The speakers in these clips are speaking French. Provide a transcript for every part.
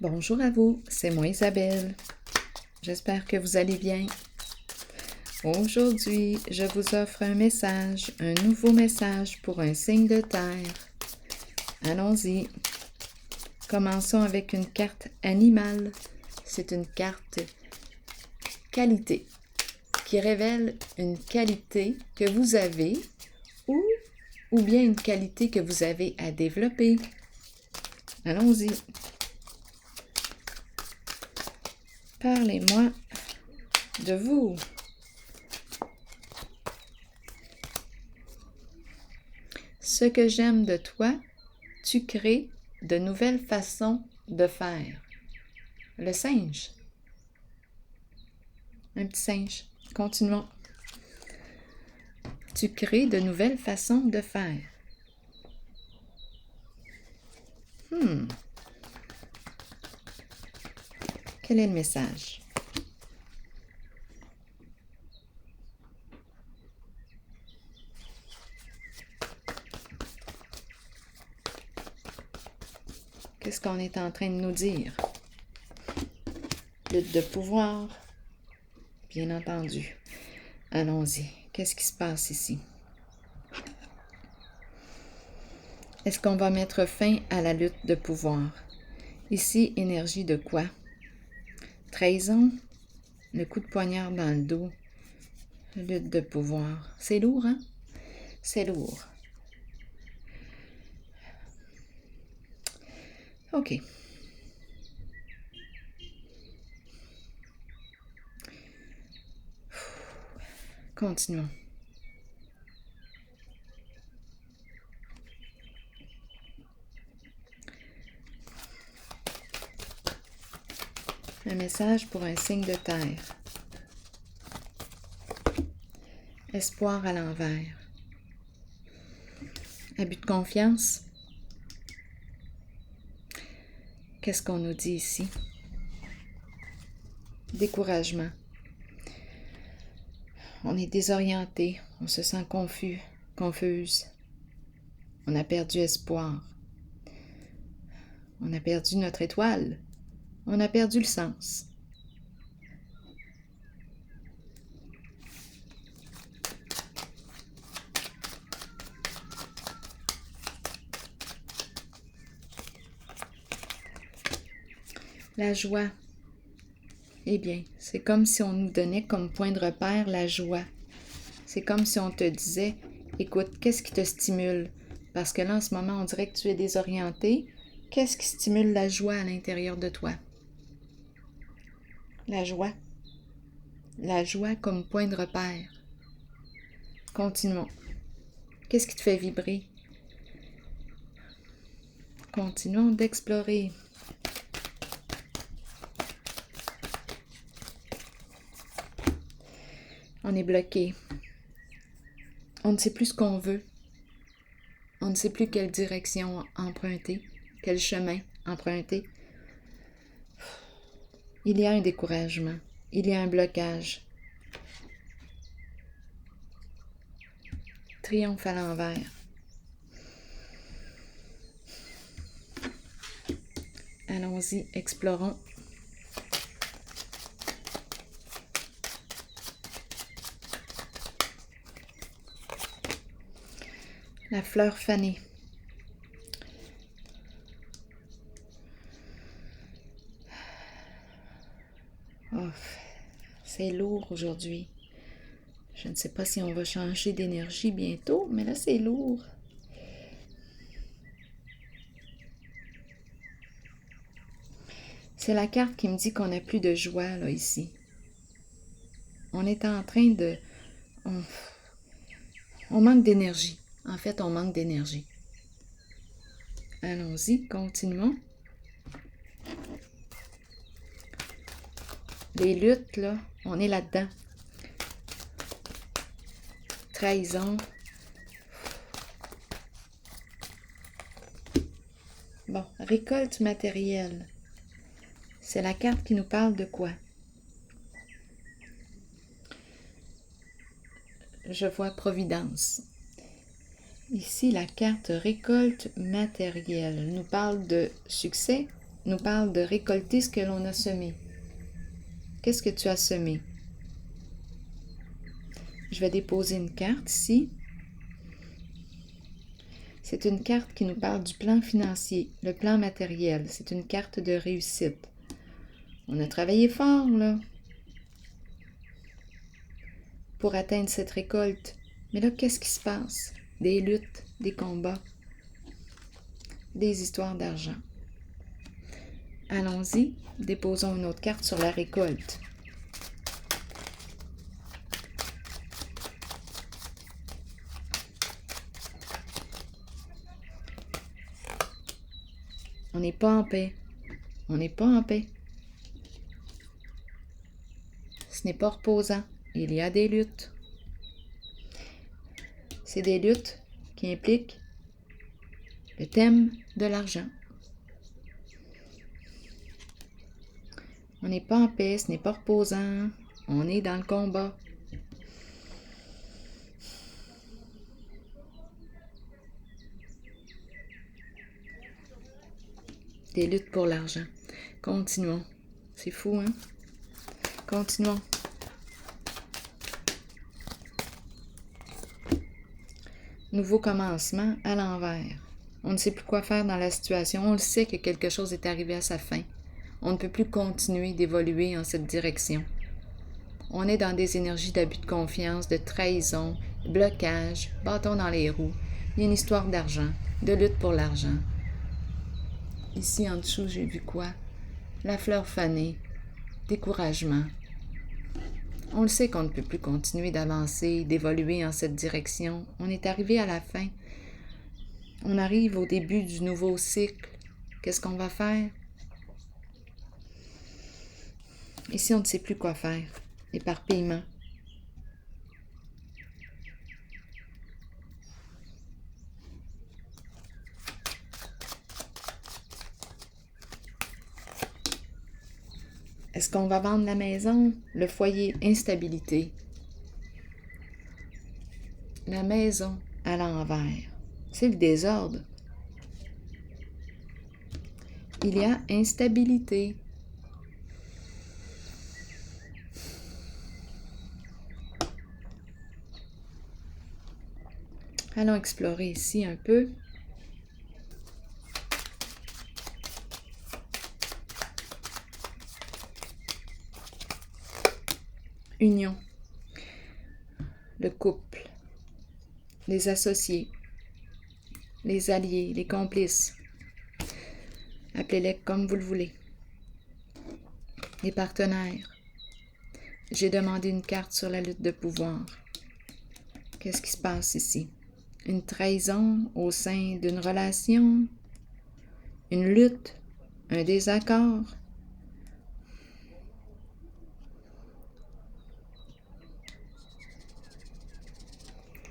Bonjour à vous, c'est moi Isabelle. J'espère que vous allez bien. Aujourd'hui, je vous offre un message, un nouveau message pour un signe de terre. Allons-y. Commençons avec une carte animale. C'est une carte qualité qui révèle une qualité que vous avez ou bien une qualité que vous avez à développer. Allons-y. Parlez-moi de vous. Ce que j'aime de toi, tu crées de nouvelles façons de faire. Le singe. Un petit singe. Continuons. Tu crées de nouvelles façons de faire. Quel est le message? Qu'est-ce qu'on est en train de nous dire? Lutte de pouvoir, bien entendu. Allons-y. Qu'est-ce qui se passe ici? Est-ce qu'on va mettre fin à la lutte de pouvoir? Ici, énergie de quoi? Trahison, le coup de poignard dans le dos, lutte de pouvoir. C'est lourd, hein? C'est lourd. OK. Continuons. Un message pour un signe de terre. Espoir à l'envers. Abus de confiance. Qu'est-ce qu'on nous dit ici? Découragement. On est désorienté, on se sent confus, confuse. On a perdu espoir. On a perdu notre étoile. On a perdu le sens. La joie. Eh bien, c'est comme si on nous donnait comme point de repère la joie. C'est comme si on te disait, écoute, qu'est-ce qui te stimule? Parce que là, en ce moment, on dirait que tu es désorienté. Qu'est-ce qui stimule la joie à l'intérieur de toi? La joie. La joie comme point de repère. Continuons. Qu'est-ce qui te fait vibrer? Continuons d'explorer. On est bloqué. On ne sait plus ce qu'on veut. On ne sait plus quelle direction emprunter, quel chemin emprunter. Il y a un découragement. Il y a un blocage. Triomphe à l'envers. Allons-y, explorons. La fleur fanée. Oh, c'est lourd aujourd'hui. Je ne sais pas si on va changer d'énergie bientôt, mais là, c'est lourd. C'est la carte qui me dit qu'on n'a plus de joie, là, ici. On est en train de... On manque d'énergie. En fait, on manque d'énergie. Allons-y, continuons. Les luttes, là, on est là-dedans. Trahison. Bon, récolte matérielle. C'est la carte qui nous parle de quoi? Je vois providence. Ici, la carte récolte matérielle nous parle de succès, nous parle de récolter ce que l'on a semé. Qu'est-ce que tu as semé? Je vais déposer une carte ici. C'est une carte qui nous parle du plan financier, le plan matériel. C'est une carte de réussite. On a travaillé fort, là, pour atteindre cette récolte. Mais là, qu'est-ce qui se passe? Des luttes, des combats, des histoires d'argent. Allons-y, déposons une autre carte sur la récolte. On n'est pas en paix. On n'est pas en paix. Ce n'est pas reposant. Il y a des luttes. C'est des luttes qui impliquent le thème de l'argent. On n'est pas en paix, ce n'est pas reposant. On est dans le combat. Des luttes pour l'argent. Continuons. C'est fou, hein? Continuons. Nouveau commencement à l'envers. On ne sait plus quoi faire dans la situation. On le sait que quelque chose est arrivé à sa fin. On ne peut plus continuer d'évoluer en cette direction. On est dans des énergies d'abus de confiance, de trahison, de blocage, bâton dans les roues. Il y a une histoire d'argent, de lutte pour l'argent. Ici en dessous, j'ai vu quoi? La fleur fanée, découragement. On le sait qu'on ne peut plus continuer d'avancer, d'évoluer en cette direction. On est arrivé à la fin. On arrive au début du nouveau cycle. Qu'est-ce qu'on va faire? Ici, on ne sait plus quoi faire. Éparpillement. Est-ce qu'on va vendre la maison? Le foyer, instabilité. La maison à l'envers. C'est le désordre. Il y a instabilité. Allons explorer ici un peu. Union. Le couple. Les associés. Les alliés, les complices. Appelez-les comme vous le voulez. Les partenaires. J'ai demandé une carte sur la lutte de pouvoir. Qu'est-ce qui se passe ici? Une trahison au sein d'une relation? Une lutte? Un désaccord?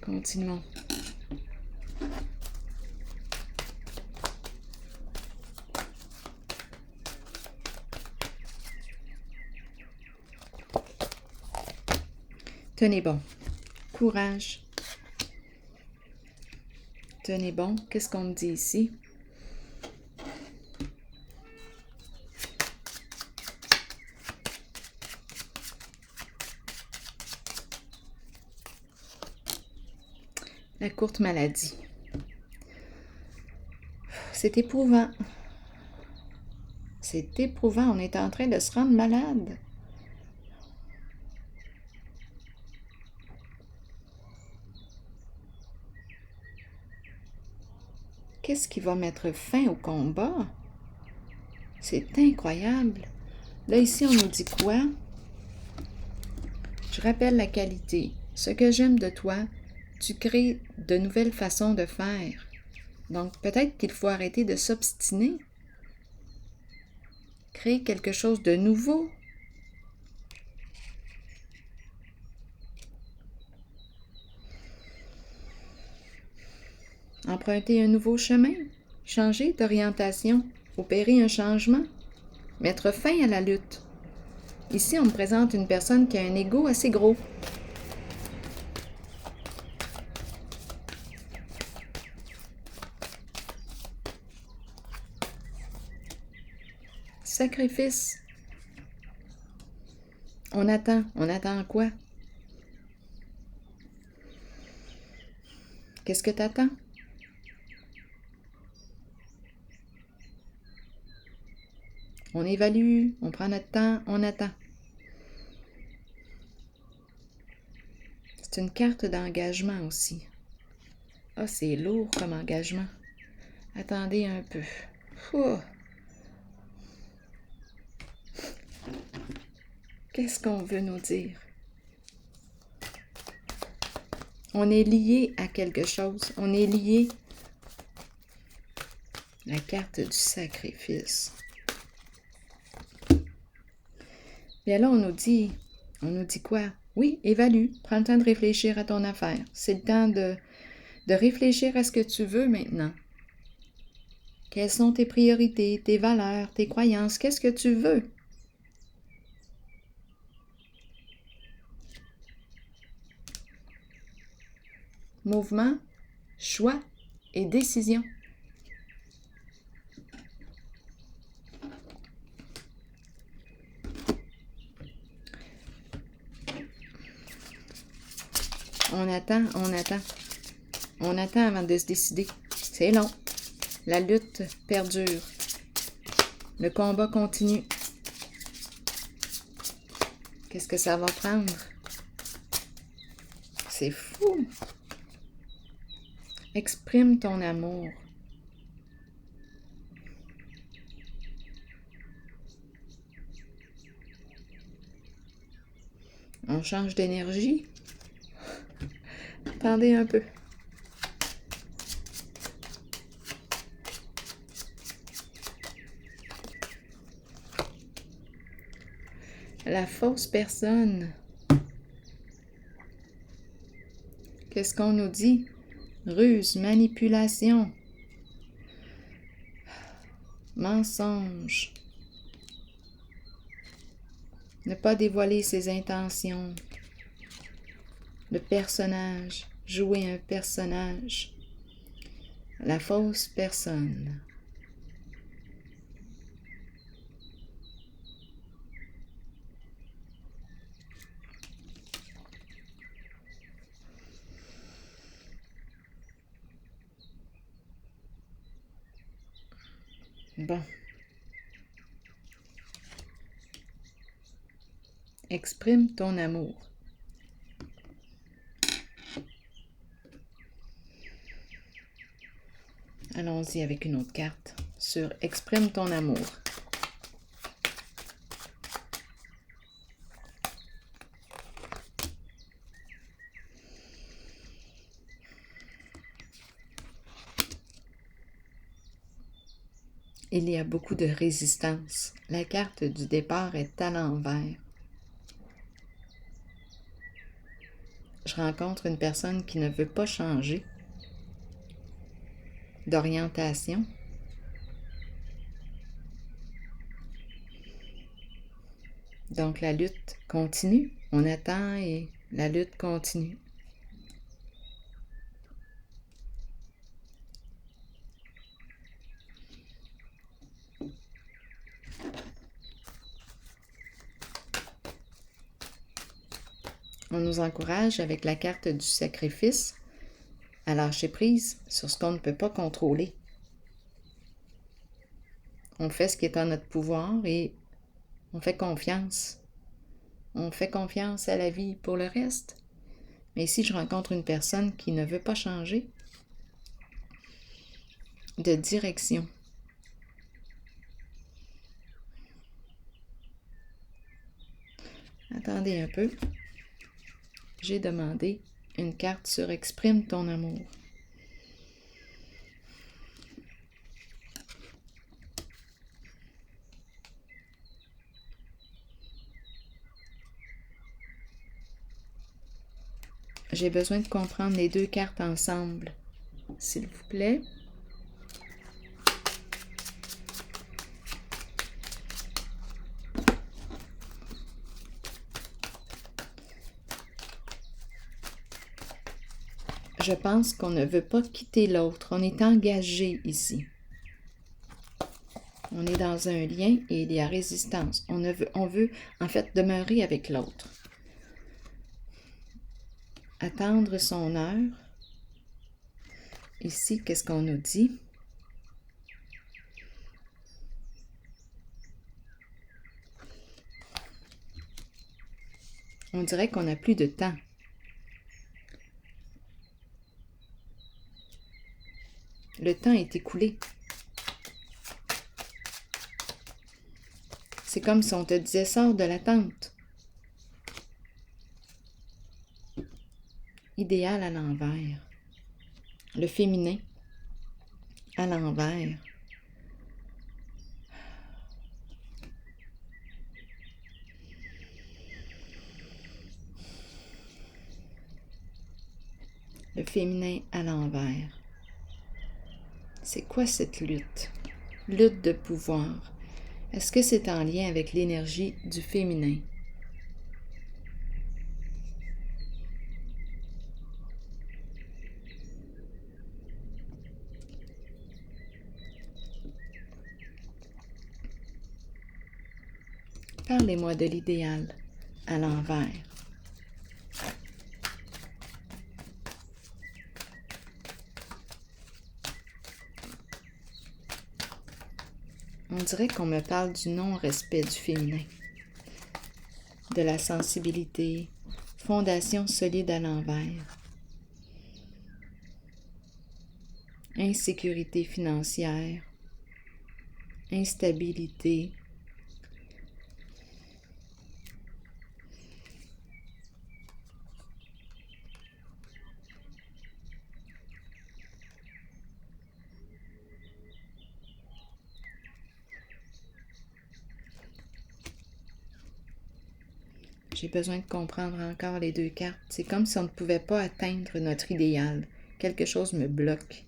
Continuons. Tenez bon. Courage. Tenez bon. Qu'est-ce qu'on me dit ici? La courte maladie. C'est éprouvant. C'est éprouvant. On est en train de se rendre malade. Qu'est-ce qui va mettre fin au combat? C'est incroyable. Là, ici, on nous dit quoi? Je rappelle la qualité. Ce que j'aime de toi, tu crées de nouvelles façons de faire. Donc, peut-être qu'il faut arrêter de s'obstiner. Créer quelque chose de nouveau. Emprunter un nouveau chemin. Changer d'orientation. Opérer un changement. Mettre fin à la lutte. Ici, on me présente une personne qui a un ego assez gros. Sacrifice. On attend quoi? Qu'est-ce que tu attends? On évalue, on prend notre temps, on attend. C'est une carte d'engagement aussi. Ah, c'est lourd comme engagement. Attendez un peu. Ouh. Qu'est-ce qu'on veut nous dire? On est lié à quelque chose. On est lié. La carte du sacrifice. Bien là, on nous dit quoi? Oui, évalue. Prends le temps de réfléchir à ton affaire. C'est le temps de réfléchir à ce que tu veux maintenant. Quelles sont tes priorités, tes valeurs, tes croyances? Qu'est-ce que tu veux? Mouvement, choix et décision. On attend. On attend avant de se décider. C'est long. La lutte perdure. Le combat continue. Qu'est-ce que ça va prendre? C'est fou. Exprime ton amour. On change d'énergie. Attendez un peu. La fausse personne. Qu'est-ce qu'on nous dit? Ruse, manipulation, mensonge. Ne pas dévoiler ses intentions. Le personnage. Jouer un personnage. La fausse personne. Bon. Exprime ton amour. Allons-y avec une autre carte sur Exprime ton amour. Il y a beaucoup de résistance. La carte du départ est à l'envers. Je rencontre une personne qui ne veut pas changer d'orientation. Donc la lutte continue. On attend et la lutte continue. On nous encourage avec la carte du sacrifice à lâcher prise sur ce qu'on ne peut pas contrôler. On fait ce qui est en notre pouvoir et on fait confiance. On fait confiance à la vie pour le reste. Mais si je rencontre une personne qui ne veut pas changer de direction, attendez un peu. J'ai demandé une carte sur Exprime ton amour. J'ai besoin de comprendre les deux cartes ensemble, s'il vous plaît. Je pense qu'on ne veut pas quitter l'autre. On est engagé ici. On est dans un lien et il y a résistance. On veut en fait demeurer avec l'autre. Attendre son heure. Ici, qu'est-ce qu'on nous dit? On dirait qu'on n'a plus de temps. Le temps est écoulé. C'est comme si on te disait « sors de l'attente ». Idéal à l'envers. Le féminin à l'envers. Le féminin à l'envers. C'est quoi cette lutte? Lutte de pouvoir. Est-ce que c'est en lien avec l'énergie du féminin? Parlez-moi de l'idéal à l'envers. On dirait qu'on me parle du non-respect du féminin, de la sensibilité, fondation solide à l'envers, insécurité financière, instabilité, j'ai besoin de comprendre encore les deux cartes. C'est comme si on ne pouvait pas atteindre notre idéal. Quelque chose me bloque.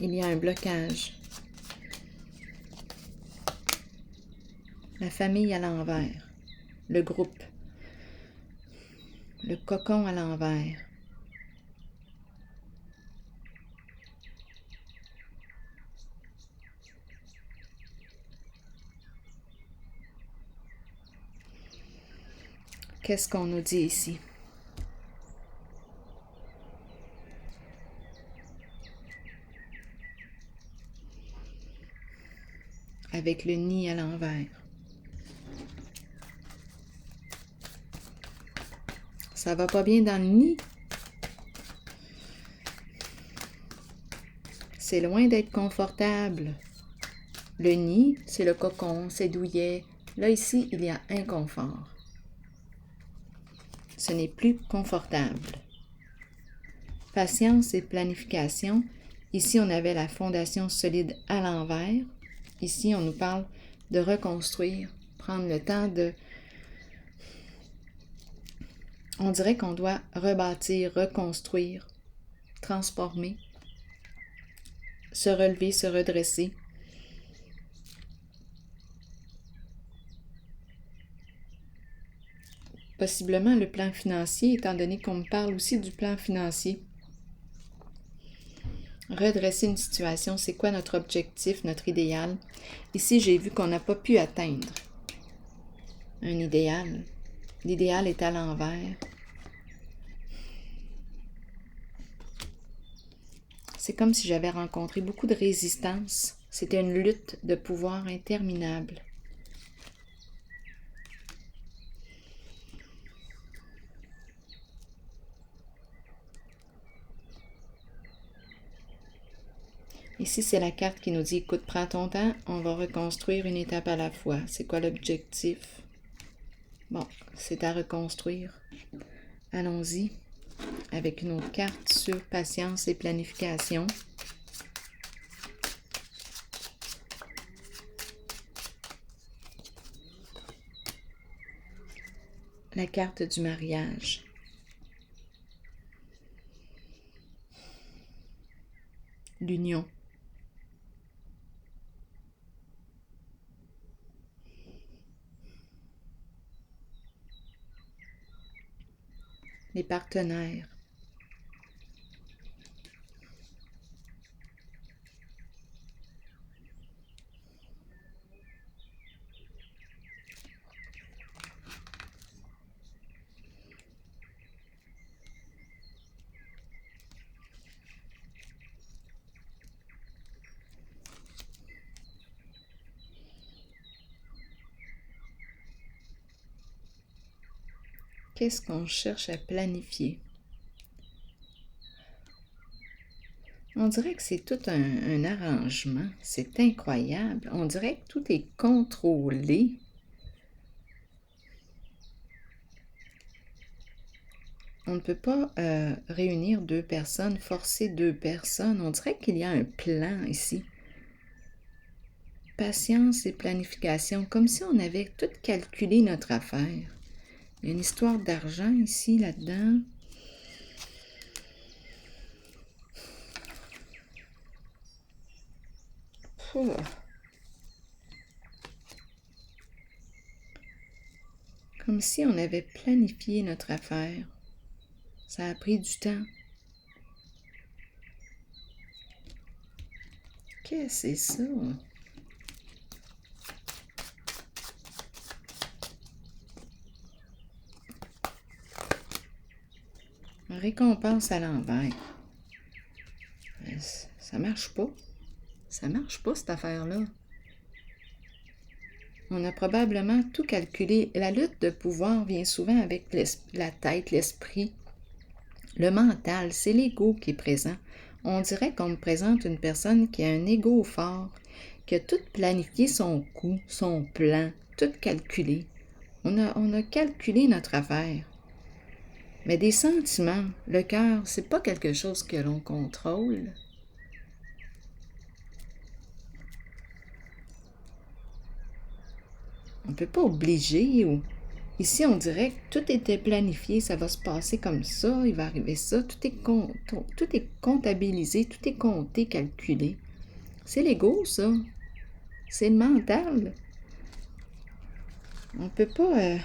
Il y a un blocage. La famille à l'envers. Le groupe. Le cocon à l'envers. Qu'est-ce qu'on nous dit ici? Avec le nid à l'envers. Ça va pas bien dans le nid? C'est loin d'être confortable. Le nid, c'est le cocon, c'est douillet. Là, ici, il y a inconfort. Ce n'est plus confortable. Patience et planification. Ici, on avait la fondation solide à l'envers. Ici, on nous parle de reconstruire, prendre le temps de... On dirait qu'on doit rebâtir, reconstruire, transformer, se relever, se redresser. Possiblement le plan financier, étant donné qu'on me parle aussi du plan financier. Redresser une situation, c'est quoi notre objectif, notre idéal? Ici, j'ai vu qu'on n'a pas pu atteindre un idéal. L'idéal est à l'envers. C'est comme si j'avais rencontré beaucoup de résistance. C'était une lutte de pouvoir interminable. Ici, c'est la carte qui nous dit, écoute, prends ton temps, on va reconstruire une étape à la fois. C'est quoi l'objectif? Bon, c'est à reconstruire. Allons-y avec une autre carte sur patience et planification. La carte du mariage. L'union. Les partenaires. Qu'est-ce qu'on cherche à planifier? On dirait que c'est tout un arrangement. C'est incroyable. On dirait que tout est contrôlé. On ne peut pas réunir deux personnes, forcer deux personnes. On dirait qu'il y a un plan ici. Patience et planification, comme si on avait tout calculé notre affaire. Il y a une histoire d'argent ici, là-dedans. Comme si on avait planifié notre affaire. Ça a pris du temps. Qu'est-ce que c'est ça? Récompense à l'envers. Ça marche pas. Ça marche pas, cette affaire-là. On a probablement tout calculé. La lutte de pouvoir vient souvent avec la tête, l'esprit. Le mental, c'est l'ego qui est présent. On dirait qu'on me présente une personne qui a un ego fort, qui a tout planifié son coup, son plan, tout calculé. On a calculé notre affaire. Mais des sentiments, le cœur, c'est pas quelque chose que l'on contrôle. On ne peut pas obliger. Ici, on dirait que tout était planifié, ça va se passer comme ça, il va arriver ça, tout est comptabilisé, tout est compté, calculé. C'est l'ego, ça. C'est le mental. On ne peut pas...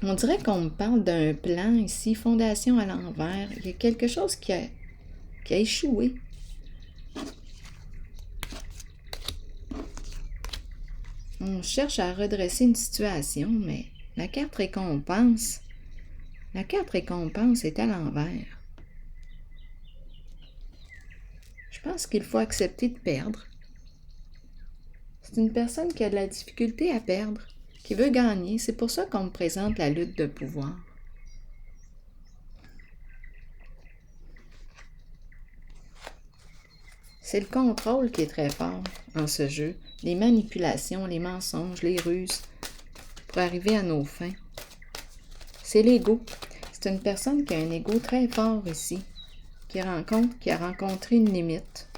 On dirait qu'on me parle d'un plan ici, fondation à l'envers. Il y a quelque chose qui a échoué. On cherche à redresser une situation, mais la carte récompense est à l'envers. Je pense qu'il faut accepter de perdre. C'est une personne qui a de la difficulté à perdre, qui veut gagner. C'est pour ça qu'on me présente la lutte de pouvoir. C'est le contrôle qui est très fort en ce jeu. Les manipulations, les mensonges, les ruses pour arriver à nos fins. C'est l'ego. C'est une personne qui a un ego très fort ici, qui a rencontré une limite,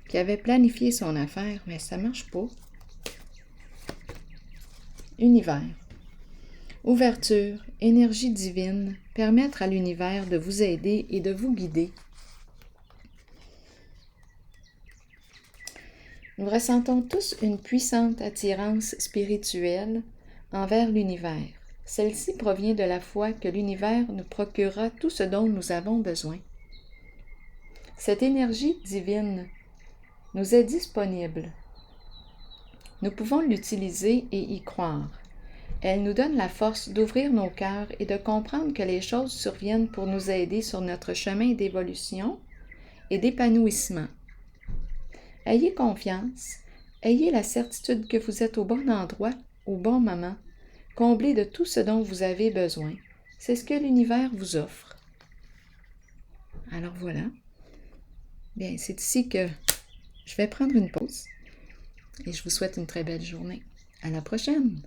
qui avait planifié son affaire, mais ça ne marche pas. Univers. Ouverture, énergie divine, permettre à l'univers de vous aider et de vous guider. Nous ressentons tous une puissante attirance spirituelle envers l'univers. Celle-ci provient de la foi que l'univers nous procurera tout ce dont nous avons besoin. Cette énergie divine nous est disponible. Nous pouvons l'utiliser et y croire. Elle nous donne la force d'ouvrir nos cœurs et de comprendre que les choses surviennent pour nous aider sur notre chemin d'évolution et d'épanouissement. Ayez confiance, ayez la certitude que vous êtes au bon endroit, au bon moment, comblé de tout ce dont vous avez besoin. C'est ce que l'univers vous offre. Alors voilà. Bien, c'est ici que je vais prendre une pause et je vous souhaite une très belle journée. À la prochaine!